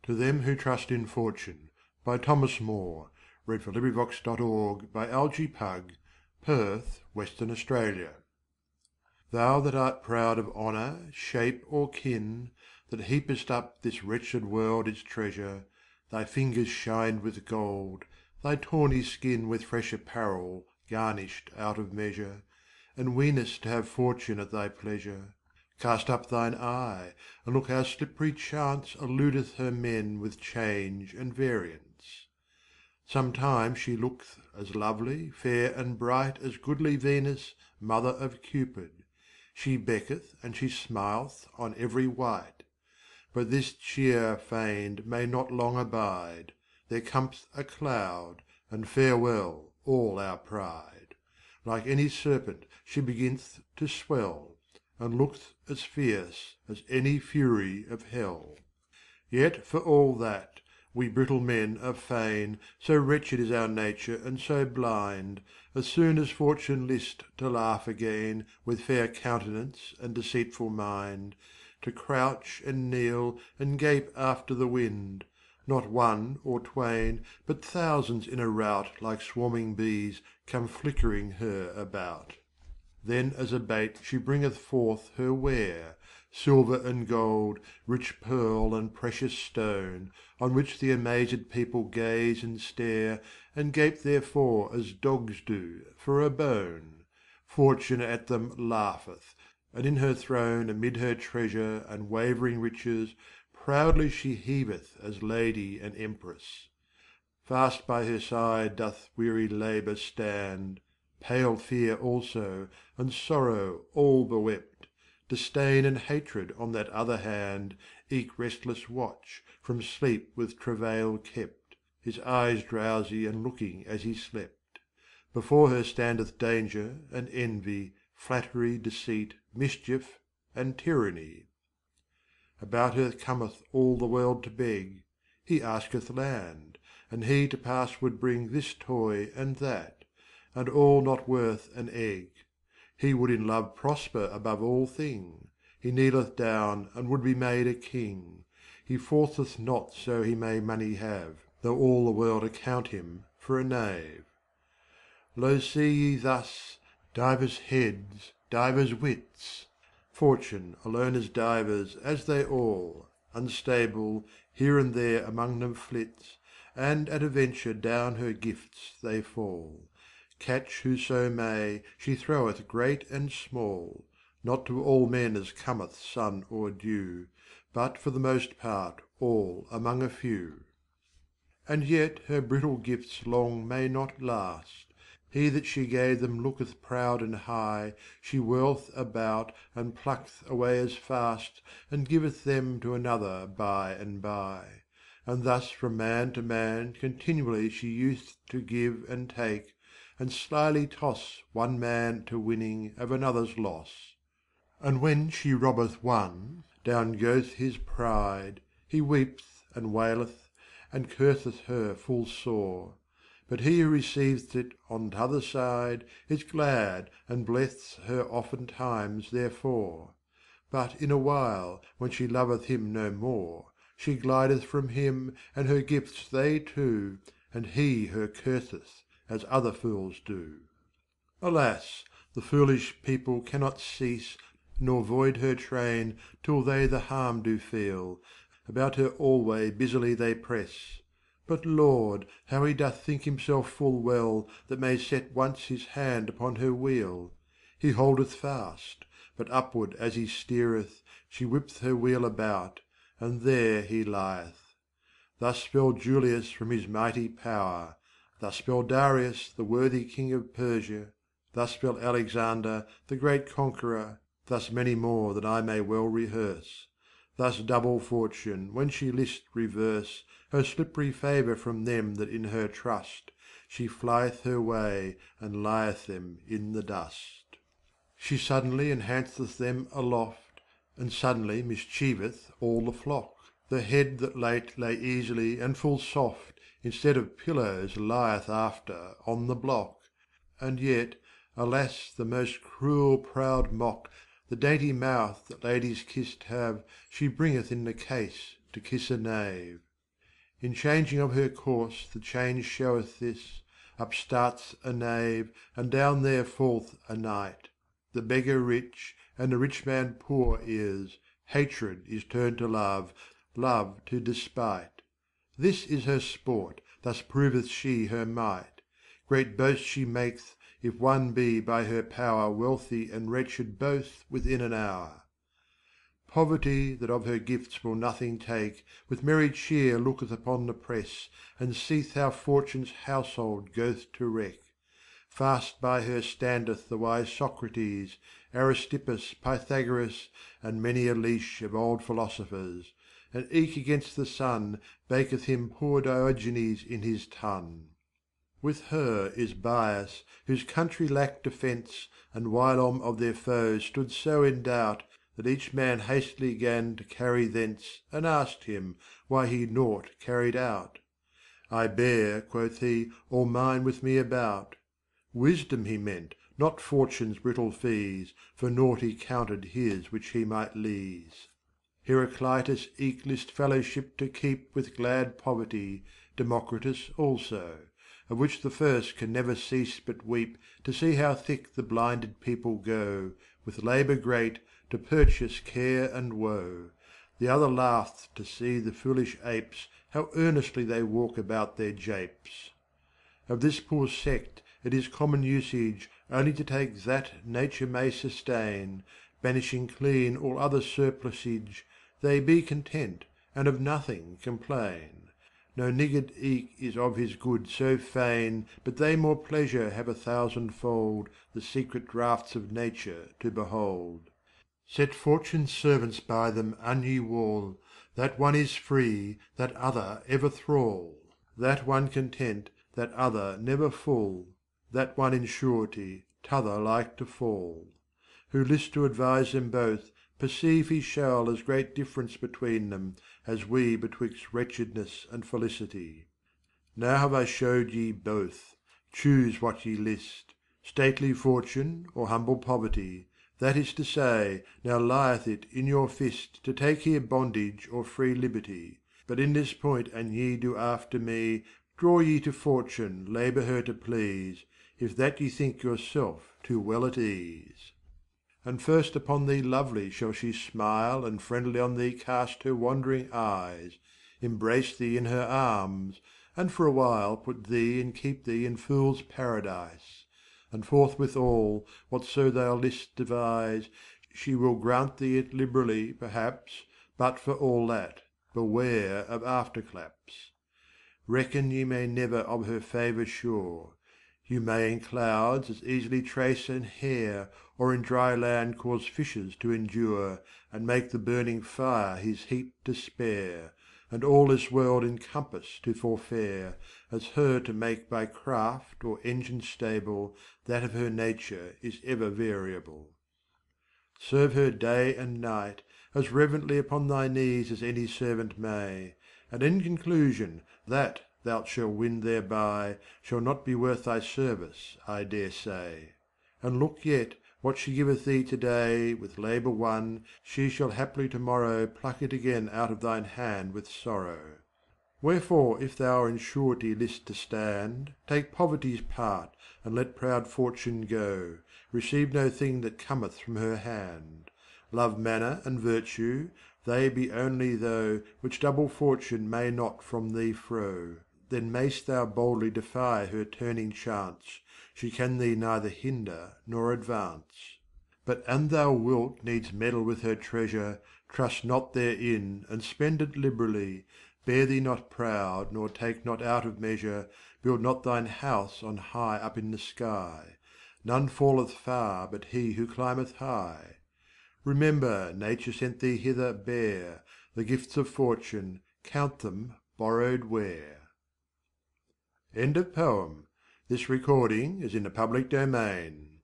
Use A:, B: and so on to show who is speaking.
A: To Them Who Trust in Fortune by Thomas Moore (LibriVox.org) Perth, Western Australia. Thou that art proud of honour, shape, or kin, That heapest up this wretched world its treasure, Thy fingers shined with gold, thy tawny skin With fresh apparel garnish'd out of measure, And weenest to have Fortune at thy pleasure, Cast up thine eye, and look how slipp'ry chance Illudeth her men with change and variance. Sometime she look'th as lovely, fair, and bright As goodly Venus, mother of Cupid. She becketh and she smil'th on every wight. But this cheer feigned may not long abide. There cometh a cloud, and farewell all our pride. Like any serpent she beginn'th to swell, And look'th as fierce as any fury of hell. Yet for all that, we brittle men are fain, So wretched is our nature and so blind, As soon as Fortune list to laugh again With fair countenance and deceitful mind, To crouch and kneel and gape after the wind, Not one or twain, but thousands in a rout Like swarming bees come flickering her about. Then as a bait she bringeth forth her ware, Silver and gold, rich pearl and precious stone, On which the amazed people gaze and stare, And gape therefore as dogs do for a bone. Fortune at them laugheth, and in her throne Amid her treasure and wavering riches, Proudly she heaveth as lady and empress. Fast by her side doth weary labour stand, Pale fear also, and sorrow all bewept, Disdain and hatred on that other hand Eke restless watch, from sleep with travail kept, His eyes drowsy and looking as he slept. Before her standeth danger and envy, Flattery, deceit, mischief, and tyranny. About her cometh all the world to beg. He asketh land, and he to pass would bring This toy and that, and all not worth an egg. He would in love prosper above all thing. He kneeleth down and would be made a king. He forceth not so he may money have, Though all the world account him for a knave. Lo, see ye thus divers heads, divers wits. Fortune alone is divers, as they all, Unstable, here and there among them flits, And at a venture down her gifts they fall. Catch whoso may, she throweth great and small, Not to all men as cometh sun or dew, But for the most part all among a few. And yet her brittle gifts long may not last. He that she gave them looketh proud and high, She whirl'th about, and pluck'th away as fast, And giveth them to another by and by. And thus from man to man continually She used to give and take, and slyly toss One man to winning of another's loss. And when she robbeth one, down goeth his pride, He weep'th and waileth, and curseth her full sore. But he who receiveth it on t'other side Is glad, and blesseth her oftentimes therefore. But in a while, when she loveth him no more, She glideth from him, and her gifts they too, And he her curseth, as other fools do. Alas! the foolish people cannot cease, Nor void her train, till they the harm do feel. About her alway busily they press. But Lord, how he doth think himself full well That may set once his hand upon her wheel. He holdeth fast, but upward as he steereth, She whip'th her wheel about, and there he lieth. Thus fell Julius from his mighty power. Thus fell Darius, the worthy king of Persia. Thus fell Alexander, the great conqueror. Thus many more that I may well rehearse. Thus double Fortune, when she list reverse Her slipp'ry favour from them that in her trust, She flieth her way, and lieth them in the dust. She suddenly enhanceth them aloft, And suddenly mischieveth all the flock. The head that late lay easily and full soft, Instead of pillows lieth after on the block. And yet, alas, the most cruel proud mock, The dainty mouth that ladies kiss'd have, She bringeth in the case to kiss a knave. In changing of her course the change showeth this: Up starts a knave, and down there fall'th a knight. The beggar rich, and the rich man poor is. Hatred is turned to love, love to despite. This is her sport, thus proveth she her might. Great boast she maketh, if one be by her power Wealthy and wretched both within an hour. Poverty, that of her gifts will nothing take, With merry cheer looketh upon the press, And seeth how Fortune's household goeth to wreck. Fast by her standeth the wise Socrates, Aristippus, Pythagoras, and many a leash Of old philosophers; and eke against the sun Baketh him poor Diogenes in his tun. With her is Bias, whose country lacked defence, And whilom of their foes stood so in doubt, That each man hastily gan to carry thence, And asked him, why he nought carried out? I bear, quoth he, all mine with me about. Wisdom he meant, not Fortune's brittle fees, For nought he counted his which he might leese. Heraclitus eke list fellowship to keep With glad poverty, Democritus also; Of which the first can never cease but weep To see how thick the blinded people go, With labour great, to purchase care and woe. The other laugh'th to see the foolish apes, How earnestly they walk about their japes. Of this poor sect it is common usage Only to take that nature may sustain, Banishing clean all other surplusage. They be content, and of nothing complain. No niggard eke is of his good so fain, But they more pleasure have 1,000-fold The secret draughts of nature to behold. Set Fortune's servants by them an ye wall, That one is free, that other ever thrall; That one content, that other never full; That one in surety, t'other like to fall. Who list to advise them both, perceive he shall As great difference between them, as we Betwixt wretchedness and felicity. Now have I showed ye both; choose what ye list. Stately Fortune, or humble poverty; That is to say, now lieth it in your fist To take here bondage or free liberty. But in this point an ye do after me, Draw ye to Fortune, labour her to please, If that ye think yourself too well at ease. And first upon thee lovely shall she smile, And friendly on thee cast her wandering eyes, Embrace thee in her arms, and for a while Put thee and keep thee in fool's paradise. And forthwithal, whatso thou list devise, She will grant thee it liberally, perhaps, But for all that, beware of afterclaps. Reckon ye may never of her favour sure. You may in clouds as easily trace an hare, Or in dry land cause fishes to endure, And make the burning fire his heat to spare, And all this world encompass to forfare, As her to make by craft or engine stable That of her nature is ever variable. Serve her day and night, as reverently Upon thy knees as any servant may; And in conclusion, that thou shalt win thereby Shall not be worth thy service, I dare say. And look yet, what she giveth thee to-day With labour won, she shall haply to-morrow Pluck it again out of thine hand with sorrow. Wherefore if thou in surety list to stand, Take poverty's part, and let proud Fortune go, Receive no thing that cometh from her hand. Love manner and virtue, they be only tho' Which double Fortune may not from thee frow. Then mayst thou boldly defy her turning chance, She can thee neither hinder nor advance. But an thou wilt needs meddle with her treasure, Trust not therein, and spend it liberally. Bear thee not proud, nor take not out of measure, Build not thine house on high up in the sky. None falleth far but he who climbeth high. Remember nature sent thee hither bare, The gifts of Fortune, count them borrowed ware. End of poem. This recording is in the public domain.